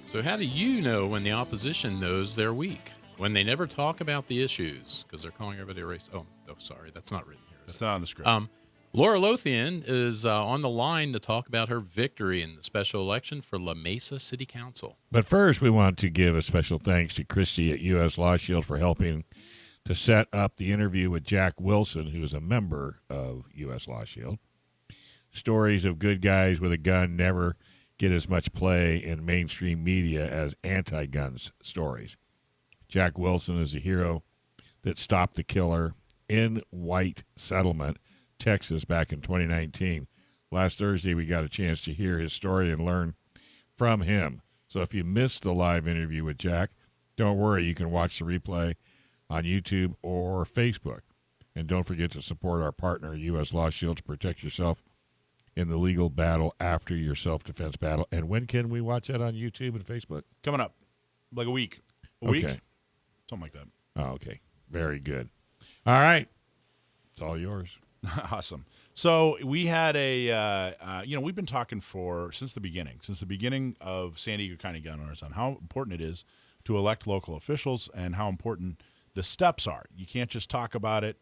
So how do you know when the opposition knows they're weak? When they never talk about the issues because they're calling everybody a race. Oh, sorry. That's not written here. That's not on the script. Laura Lothian is on the line to talk about her victory in the special election for La Mesa City Council. But first, we want to give a special thanks to Christy at U.S. Law Shield for helping to set up the interview with Jack Wilson, who is a member of U.S. Law Shield. Stories of good guys with a gun never get as much play in mainstream media as anti-guns stories. Jack Wilson is a hero that stopped the killer in White Settlement, Texas, back in 2019. Last Thursday, we got a chance to hear his story and learn from him. So if you missed the live interview with Jack, don't worry. You can watch the replay on YouTube or Facebook. And don't forget to support our partner, U.S. Law Shield, to protect yourself in the legal battle after your self-defense battle. And when can we watch that on YouTube and Facebook? Coming up, like a week. Okay. Week? Something like that. Oh, okay. Very good. All right. It's all yours. Awesome. So we had we've been talking since the beginning of San Diego County Gun Owners on how important it is to elect local officials and how important the steps are. You can't just talk about it.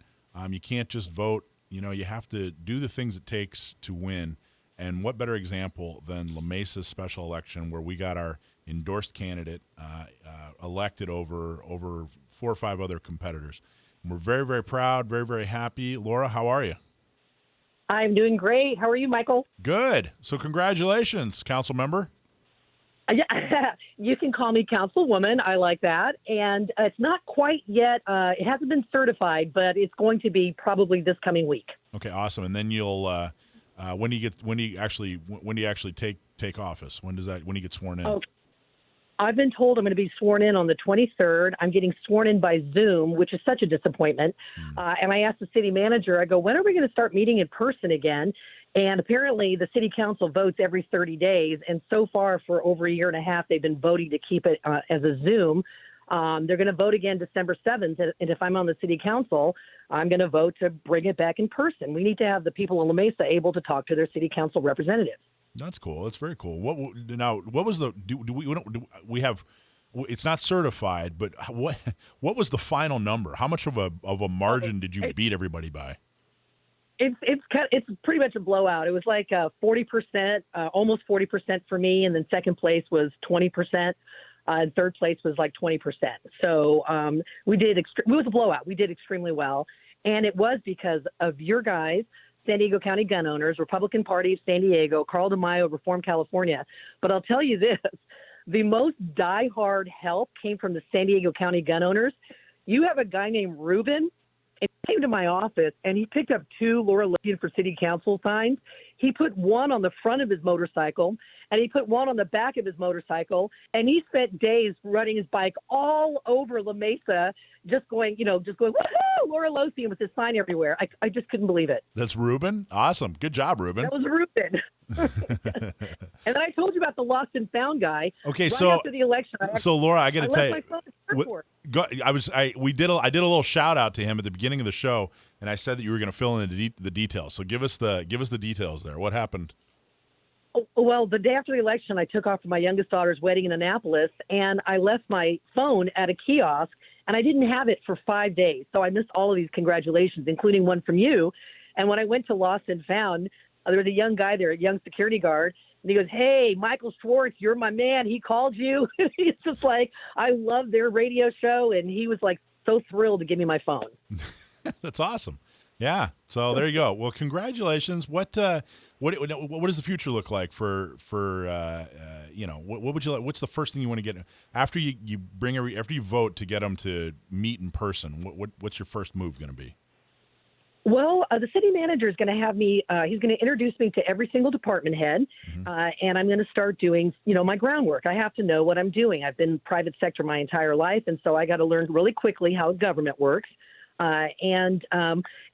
You can't just vote. You have to do the things it takes to win. And what better example than La Mesa's special election, where we got our endorsed candidate elected over 4 or 5 other competitors. And we're very, very proud, very, very happy. Laura, how are you? I'm doing great. How are you, Michael? Good. So congratulations, council member. Yeah, you can call me councilwoman. I like that. And it's not quite yet. It hasn't been certified, but it's going to be probably this coming week. Okay, awesome. And then you'll when do you actually take office? When do you get sworn in? Okay. I've been told I'm going to be sworn in on the 23rd. I'm getting sworn in by Zoom, which is such a disappointment. And I asked the city manager, I go, when are we going to start meeting in person again? And apparently the city council votes every 30 days. And so far for over a year and a half, they've been voting to keep it as a Zoom. They're going to vote again December 7th. And if I'm on the city council, I'm going to vote to bring it back in person. We need to have the people in La Mesa able to talk to their city council representatives. That's cool. That's very cool. What was the we have? It's not certified, but what was the final number? How much of a margin did you beat everybody by? It's pretty much a blowout. It was like 40%, almost 40% for me, and then second place was 20%, and third place was like 20%. So it was a blowout. We did extremely well, and it was because of your guys. San Diego County Gun Owners, Republican Party of San Diego, Carl DeMaio, Reform California. But I'll tell you this, the most diehard help came from the San Diego County Gun Owners. You have a guy named Ruben, and he came to my office, and he picked up 2 Laura Lothian for City Council signs. He put one on the front of his motorcycle, and he put one on the back of his motorcycle, and he spent days riding his bike all over La Mesa, just going, woohoo, Laura Lothian with his sign everywhere. I just couldn't believe it. That's Ruben? Awesome. Good job, Ruben. That was Ruben. And then I told you about the lost and found guy. Okay, right after the election. So Laura, I got to tell you, I did a little shout out to him at the beginning of the show, and I said that you were going to fill in the details. So give us the details there. What happened? Well, the day after the election, I took off for my youngest daughter's wedding in Annapolis, and I left my phone at a kiosk, and I didn't have it for 5 days. So I missed all of these congratulations, including one from you. And when I went to Lost and Found, there was a young guy there, a young security guard, and he goes, "Hey, Michael Schwartz, you're my man. He called you." He's just like, I love their radio show, and he was like so thrilled to give me my phone. That's awesome. Yeah. So there you go. Well, congratulations. What does the future look like for what would you like? What's the first thing you want to get after you vote to get them to meet in person? What's your first move going to be? Well, the city manager is going to have me, he's going to introduce me to every single department head, and I'm going to start doing, my groundwork. I have to know what I'm doing. I've been private sector my entire life, and so I got to learn really quickly how government works. And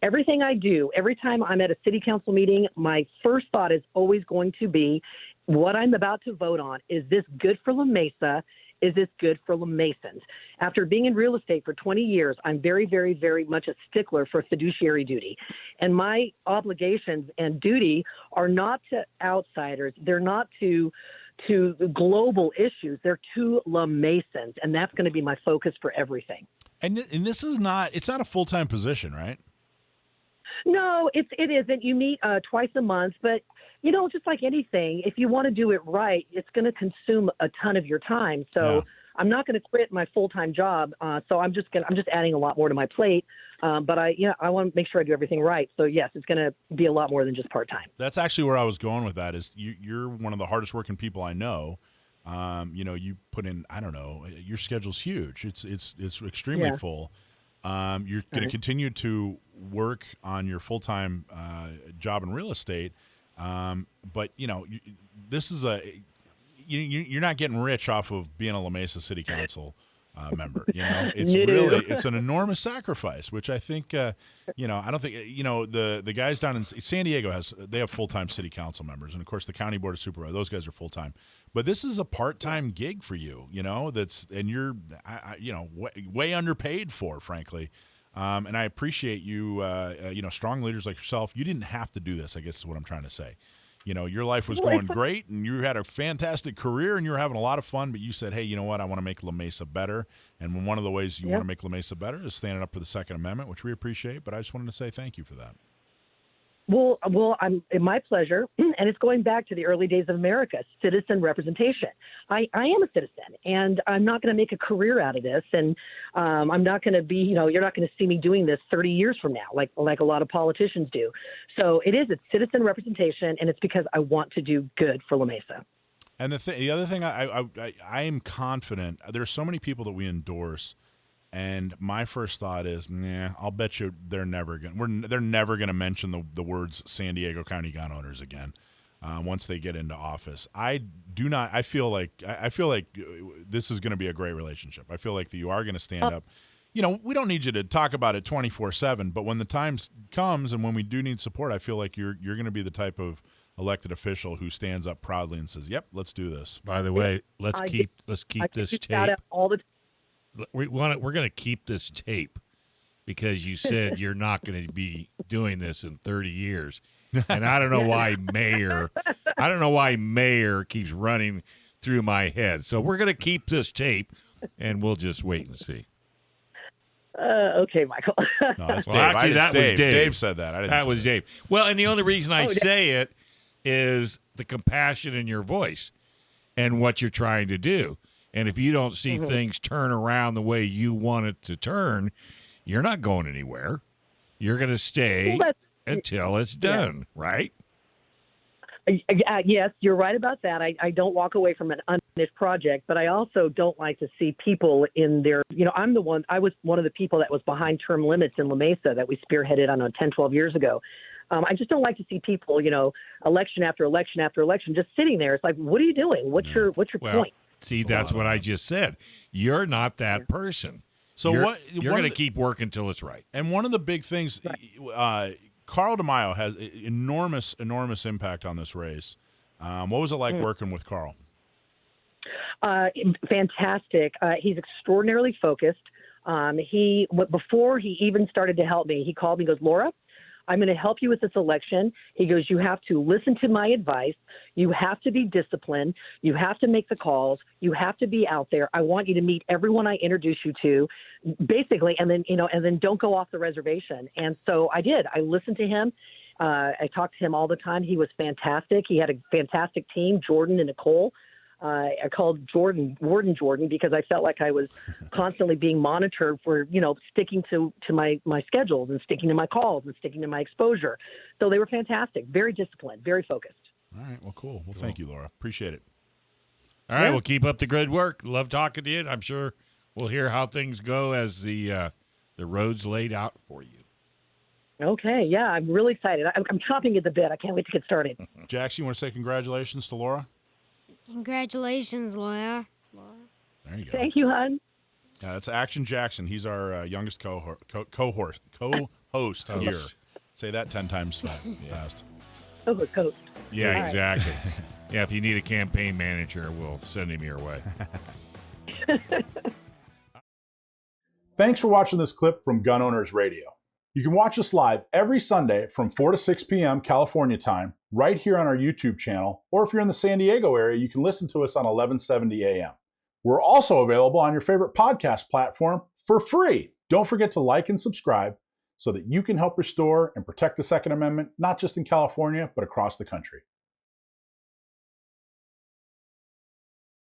everything I do, every time I'm at a city council meeting, my first thought is always going to be what I'm about to vote on. Is this good for La Mesa? Is this good for La Mesans? After being in real estate for 20 years, I'm very, very, very much a stickler for fiduciary duty. And my obligations and duty are not to outsiders. They're not to to the global issues. They're too La Mesans, and that's going to be my focus for everything. And this is it's not a full-time position, right? No, it isn't. You meet twice a month, but just like anything, if you want to do it right, it's going to consume a ton of your time. So Yeah. I'm not going to quit my full-time job. So I'm just adding a lot more to my plate. But I want to make sure I do everything right. So yes, it's going to be a lot more than just part-time. That's actually where I was going with that. Is you're one of the hardest working people I know. You put in, I don't know, your schedule's huge. It's extremely full. You're going to continue to work on your full-time job in real estate. But this is you're not getting rich off of being a La Mesa City Council member. It's an enormous sacrifice, which I think, I don't think, the guys down in San Diego they have full-time city council members. And of course the county board of supervisors, those guys are full-time, but this is a part-time gig for you, and you're, way underpaid for, frankly. And I appreciate you, strong leaders like yourself. You didn't have to do this, I guess is what I'm trying to say. Your life was going great and you had a fantastic career and you were having a lot of fun, but you said, hey, you know what? I want to make La Mesa better. And one of the ways you want to make La Mesa better is standing up for the Second Amendment, which we appreciate. But I just wanted to say thank you for that. Well, my pleasure. And it's going back to the early days of America, citizen representation. I am a citizen, and I'm not going to make a career out of this. And I'm not going to be, you're not going to see me doing this 30 years from now, like a lot of politicians do. So it's citizen representation, and it's because I want to do good for La Mesa. And the other thing, I am confident. There are so many people that we endorse. And my first thought is, I'll bet you they're never gonna mention the words San Diego County Gun Owners again once they get into office. I feel like this is going to be a great relationship. I feel like you are going to stand up. We don't need you to talk about it 24/7, but when the time comes and when we do need support, I feel like you're going to be the type of elected official who stands up proudly and says, "Yep, let's do this." By the way, let's keep this tape. All the We're going to keep this tape because you said you're not going to be doing this in 30 years. And I don't know why mayor keeps running through my head. So we're going to keep this tape and we'll just wait and see. Okay, Michael. No, that's Dave. Well, actually, that was Dave. Dave said that. That was Dave. Well, and the only reason I say it is the compassion in your voice and what you're trying to do. And if you don't see things turn around the way you want it to turn, you're not going anywhere. You're going to stay until it's done, right? Yes, you're right about that. I don't walk away from an unfinished project, but I also don't like to see people in their, I was one of the people that was behind term limits in La Mesa that we spearheaded on 10, 12 years ago. I just don't like to see people, election after election after election, just sitting there. It's like, what are you doing? What's your point? See, that's what I just said. You're not that person. So you're going to keep working till it's right. And one of the big things, Carl DeMaio has enormous impact on this race. What was it like working with Carl? Fantastic. He's extraordinarily focused. Before he even started to help me, he called me and goes, Laura, I'm going to help you with this election. He goes, you have to listen to my advice. You have to be disciplined. You have to make the calls. You have to be out there. I want you to meet everyone I introduce you to, basically, and then don't go off the reservation. And so I did. I listened to him. I talked to him all the time. He was fantastic. He had a fantastic team, Jordan and Nicole. I called Warden Jordan because I felt like I was constantly being monitored for, sticking to my schedules and sticking to my calls and sticking to my exposure. So they were fantastic, very disciplined, very focused. All right. Well, cool. Well, thank you, Laura. Appreciate it. All right. Well, keep up the good work. Love talking to you. I'm sure we'll hear how things go as the road's laid out for you. Okay. Yeah, I'm really excited. I'm chomping at the bit. I can't wait to get started. Jax, you want to say congratulations to Laura? Congratulations, Laura. There you go. Thank you, hon. Yeah, that's Action Jackson. He's our youngest co-host here. Say that 10 times fast. Co-host. Yeah, All exactly. Yeah, if you need a campaign manager, we'll send him your way. Thanks for watching this clip from Gun Owners Radio. You can watch us live every Sunday from 4 to 6 p.m. California time, right here on our YouTube channel, or if you're in the San Diego area, you can listen to us on 1170 a.m. We're also available on your favorite podcast platform for free. Don't forget to like and subscribe so that you can help restore and protect the Second Amendment, not just in California, but across the country.